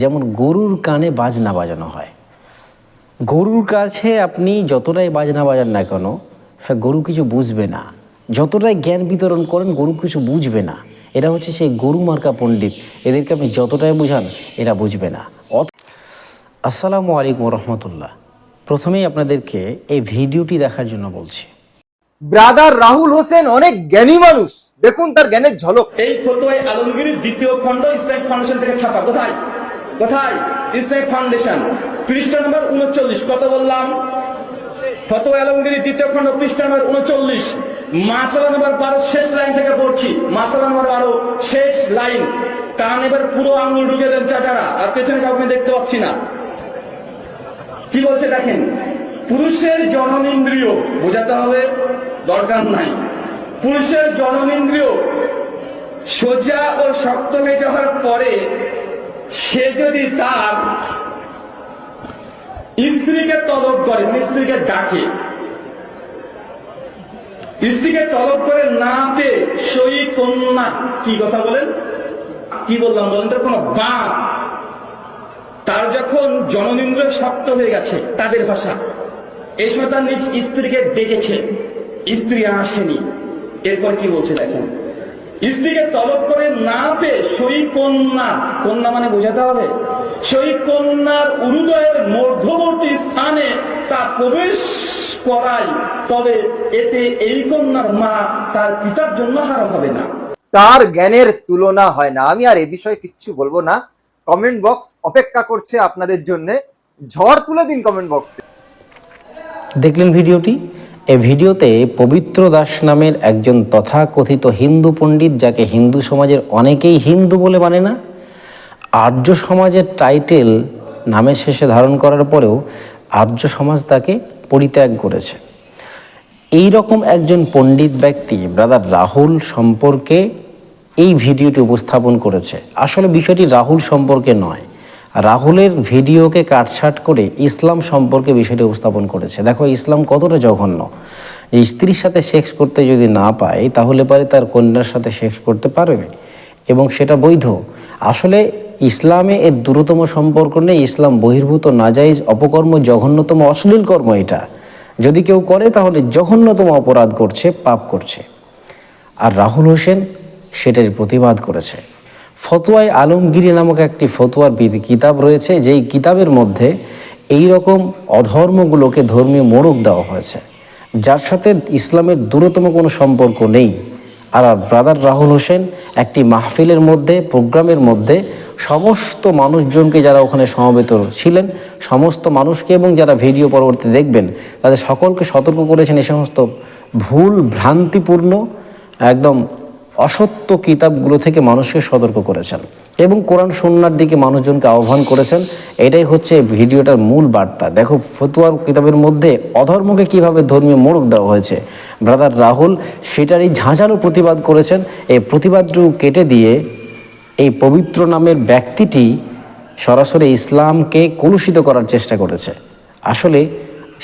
যেমন গরুর কানে বাজনা বাজানো হয়। গরুর কাছে আপনি যতটাই বাজনা বাজান না কেন, হ্যাঁ, গরু কিছু বুঝবে না। যতটাই জ্ঞান বিতরণ করেন, গরু কিছু বুঝবে না। এরা হচ্ছে সেই গরু মার্কা পণ্ডিত। এদেরকে আপনি যতটাই বোঝান, এরা বুঝবে না। আসসালামু আলাইকুম রহমতুল্লাহ। প্রথমেই আপনাদেরকে এই ভিডিওটি দেখার জন্য বলছি। ব্রাদার রাহুল হোসেন অনেক জ্ঞানী মানুষ, দেখুন তার জ্ঞানের ঝলক। এই ফতোয়ায়ে আলমগীরের দ্বিতীয় খণ্ড ইসলামিক ফাউন্ডেশন থেকে ছাপা। কোথায় কোথায়? ইসলামিক ফাউন্ডেশন, পৃষ্ঠা নম্বর 39। কত বললাম? ফতোয়ায়ে আলমগীরের দ্বিতীয় খণ্ড, পৃষ্ঠা নম্বর 39, মাসআলা নম্বর 12, শেষ লাইন থেকে পড়ছি। মাসআলা নম্বর 12, শেষ লাইন। কান এবার পুরো আঙুল ঢুকে দেন চাচারা, আর পেছনে কাউকে দেখতে পাচ্ছি না। কি বলছে দেখেন, পুরুষের জননেন্দ্রিয় বোঝাতে হবে, দরকার নাই। পুরুষের জননেন্দ্রিয় সোজা ও শক্ত হয়ে যাওয়ার পরে সে যদি তার স্ত্রীকে তলব করে, স্ত্রীকে ডাকে, স্ত্রীকে তলব করে না পেয়ে সই কন্যা, কি কথা বলেন, কি বললাম বলেন তো, কোন বাপ, তার যখন জননেন্দ্রিয় শক্ত হয়ে গেছে, তাদের ভাষা, এই সময় তার নিজ স্ত্রীকে ডেকেছে, স্ত্রী আসেনি। এরপর কি বলছে দেখেন, স্ত্রীকে তলব করে না পেয়ে সই কন্যা, কন্যা মানে বোঝাতে হবে, সই কন্যার উরুদয়ের মধ্যবর্তী স্থানে তা প্রবেশ করায়, তবে এতে এই কন্যার মা তার পিতার জন্য হারাম হবে না। তার জ্ঞানের তুলনা হয় না। আমি আর এ বিষয়ে কিচ্ছু বলবো না। কমেন্ট বক্স অপেক্ষা করছে আপনাদের জন্য। ঝড় তুলে দিন কমেন্ট বক্সে। দেখলেন ভিডিওটি? এই ভিডিওতে পবিত্র দাস নামের একজন তথাকথিত হিন্দু পণ্ডিত, যাকে হিন্দু সমাজের অনেকেই হিন্দু বলে মানে না, আর্য সমাজের টাইটেল নামের শেষে ধারণ করার পরেও আর্য সমাজ তাকে পরিত্যাগ করেছে। এই রকম একজন পণ্ডিত ব্যক্তি ব্রাদার রাহুল সম্পর্কে এই ভিডিওটি উপস্থাপন করেছে। আসলে বিষয়টি রাহুল সম্পর্কে নয়, রাহুলের ভিডিওকে কাটছাট করে ইসলাম সম্পর্কে বিষয়টি উপস্থাপন করেছে। দেখো ইসলাম কতটা জঘন্য। এই স্ত্রীর সাথে সেক্স করতে যদি না পায়, তাহলে পরে তার কন্যার সাথে সেক্স করতে পারবে এবং সেটা বৈধ। আসলে ইসলামে এর দূরতম সম্পর্ক নেই। ইসলাম বহির্ভূত নাজাইজ অপকর্ম, জঘন্যতম অশ্লীল কর্ম এটা। যদি কেউ করে তাহলে জঘন্যতম অপরাধ করছে, পাপ করছে। আর রাহুল হোসেন সেটার প্রতিবাদ করেছে। ফতোয়ায়ে আলমগীরি নামক একটি ফতোয়ার কিতাব রয়েছে, যেই কিতাবের মধ্যে এই রকম অধর্মগুলোকে ধর্মীয় মোড়ক দেওয়া হয়েছে, যার সাথে ইসলামের দূরতম কোনো সম্পর্ক নেই। আর ব্রাদার রাহুল হোসেন একটি মাহফিলের মধ্যে, প্রোগ্রামের মধ্যে সমস্ত মানুষজনকে, যারা ওখানে সমবেত ছিলেন, সমস্ত মানুষকে এবং যারা ভিডিও পরবর্তী দেখবেন, তাদের সকলকে সতর্ক করেছেন এই সমস্ত ভুল ভ্রান্তিপূর্ণ, একদম অসত্য কিতাবগুলো থেকে মানুষকে সতর্ক করেছেন এবং কোরআন সুন্নাহর দিকে মানুষজনকে আহ্বান করেছেন। এটাই হচ্ছে ভিডিওটার মূল বার্তা। দেখো ফতোয়ার কিতাবের মধ্যে অধর্মকে কিভাবে ধর্মীয় মোড়ক দেওয়া হয়েছে, ব্রাদার রাহুল সেটারই ঝাঁঝালো প্রতিবাদ করেছেন। এই প্রতিবাদটুকু কেটে দিয়ে এই পবিত্র নামের ব্যক্তিটি সরাসরি ইসলামকে কলুষিত করার চেষ্টা করেছে। আসলে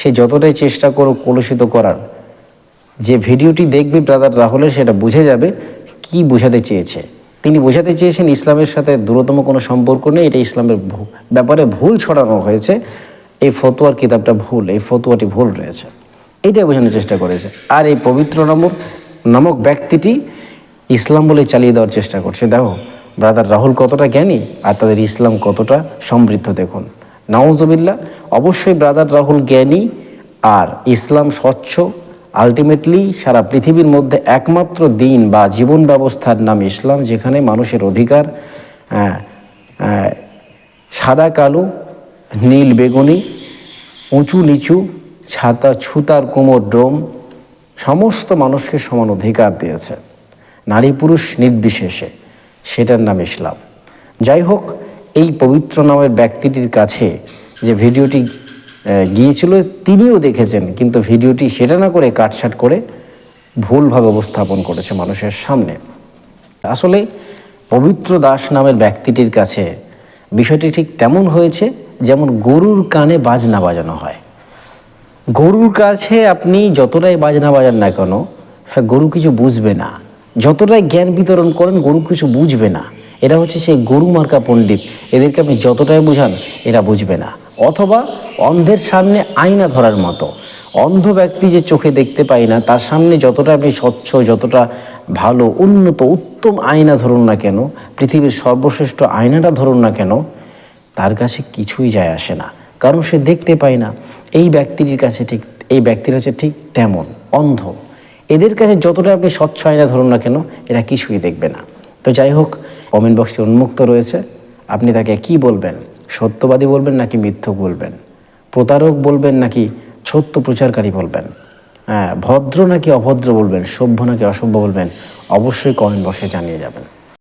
সে যতটাই চেষ্টা করুক কলুষিত করার, যে ভিডিওটি দেখবে ব্রাদার রাহুলের, সেটা বুঝে যাবে কি বোঝাতে চেয়েছে। তিনি বোঝাতে চেয়েছেন ইসলামের সাথে দূরতম কোনো সম্পর্ক নেই, এটা ইসলামের ব্যাপারে ভুল ছড়ানো হয়েছে। এই ফতোয়ার কিতাবটা ভুল, এই ফতোয়াটি ভুল রয়েছে, এইটাই বোঝানোর চেষ্টা করেছে। আর এই পবিত্র নামক ব্যক্তিটি ইসলাম বলে চালিয়ে দেওয়ার চেষ্টা করছে। দেখো ব্রাদার রাহুল কতটা জ্ঞানী আর তাদের ইসলাম কতটা সমৃদ্ধ দেখুন। নাউজুবিল্লাহ। অবশ্যই ব্রাদার রাহুল জ্ঞানী আর ইসলাম স্বচ্ছ। আলটিমেটলি সারা পৃথিবীর মধ্যে একমাত্র দিন বা জীবন ব্যবস্থার নাম ইসলাম, যেখানে মানুষের অধিকার সাদা কালো, নীল বেগুনি, উঁচু নিচু, ছাতা ছুতার কোমর ডোম, সমস্ত মানুষকে সমান অধিকার দিয়েছে, নারী পুরুষ নির্বিশেষে। সেটার নাম ইসলাম। যাই হোক, এই পবিত্র নামের ব্যক্তিটির কাছে যে ভিডিওটি গিয়েছিল, তিনিও দেখেছেন, কিন্তু ভিডিওটি সেটা না করে কাটছাট করে ভুলভাবে উপস্থাপন করেছে মানুষের সামনে। আসলে পবিত্র দাস নামের ব্যক্তিটির কাছে বিষয়টি ঠিক তেমন হয়েছে যেমন গরুর কানে বাজনা বাজানো হয়। গরুর কাছে আপনি যতটাই বাজনা বাজান না কেন, হ্যাঁ, গরু কিছু বুঝবে না। যতটাই জ্ঞান বিতরণ করেন, গরু কিছু বুঝবে না। এরা হচ্ছে সেই গরু মার্কা পণ্ডিত। এদেরকে আপনি যতটাই বোঝান এরা বুঝবে না। অথবা অন্ধের সামনে আয়না ধরার মতো। অন্ধ ব্যক্তি যে চোখে দেখতে পায় না, তার সামনে যতটা আপনি স্বচ্ছ, যতটা ভালো উন্নত উত্তম আয়না ধরুন না কেন, পৃথিবীর সর্বশ্রেষ্ঠ আয়নাটা ধরুন না কেন, তার কাছে কিছুই যায় আসে না, কারণ সে দেখতে পায় না। এই ব্যক্তির কাছে ঠিক, এই ব্যক্তির হচ্ছে ঠিক তেমন অন্ধ। এদের কাছে যতটা আপনি স্বচ্ছ আয়না ধরুন না কেন, এরা কিছুই দেখবে না। তো যাই হোক, কমেন্ট বক্সটি উন্মুক্ত রয়েছে। আপনি তাকে কি বলবেন? সত্যবাদী বলবেন নাকি মিথ্যুক বলবেন? প্রতারক বলবেন নাকি সত্য প্রচারকারী বলবেন? হ্যাঁ, ভদ্র নাকি অভদ্র বলবেন? সভ্য নাকি অসভ্য বলবেন? অবশ্যই কমেন্ট বক্সে জানিয়ে যাবেন।